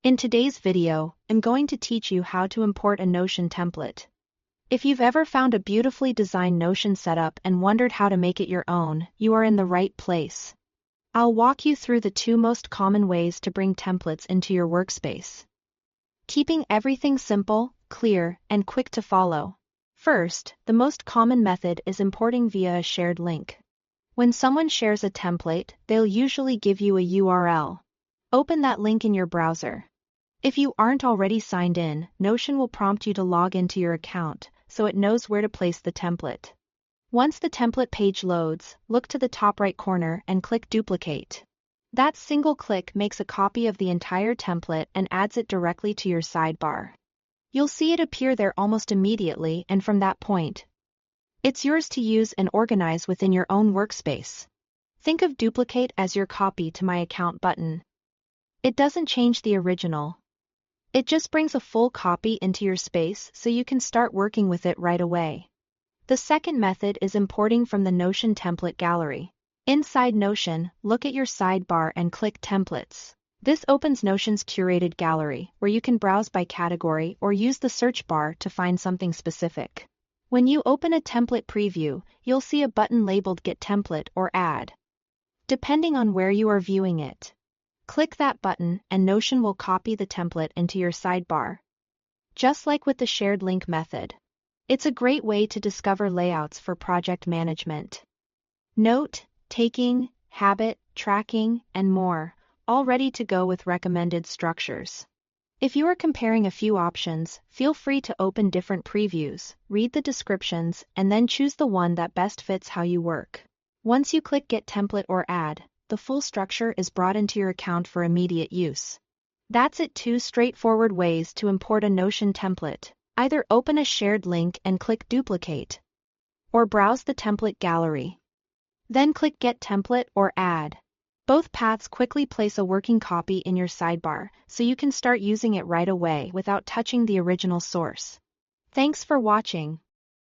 In today's video, I'm going to teach you how to import a Notion template. If you've ever found a beautifully designed Notion setup and wondered how to make it your own, you are in the right place. I'll walk you through the two most common ways to bring templates into your workspace, keeping everything simple, clear, and quick to follow. First, the most common method is importing via a shared link. When someone shares a template, they'll usually give you a URL. Open that link in your browser. If you aren't already signed in, Notion will prompt you to log into your account, so it knows where to place the template. Once the template page loads, look to the top right corner and click Duplicate. That single click makes a copy of the entire template and adds it directly to your sidebar. You'll see it appear there almost immediately, and from that point, it's yours to use and organize within your own workspace. Think of Duplicate as your Copy to My Account button. It doesn't change the original. It just brings a full copy into your space so you can start working with it right away. The second method is importing from the Notion template gallery. Inside Notion, look at your sidebar and click Templates. This opens Notion's curated gallery, where you can browse by category or use the search bar to find something specific. When you open a template preview, you'll see a button labeled Get Template or Add, depending on where you are viewing it. Click that button and Notion will copy the template into your sidebar. Just like with the shared link method. It's a great way to discover layouts for project management, note taking, habit tracking, and more, all ready to go with recommended structures. If you are comparing a few options, feel free to open different previews, read the descriptions, and then choose the one that best fits how you work. Once you click Get Template or Add, the full structure is brought into your account for immediate use. That's it. Two straightforward ways to import a Notion template. Either open a shared link and click Duplicate, or browse the template gallery. Then click Get Template or Add. Both paths quickly place a working copy in your sidebar, so you can start using it right away without touching the original source. Thanks for watching.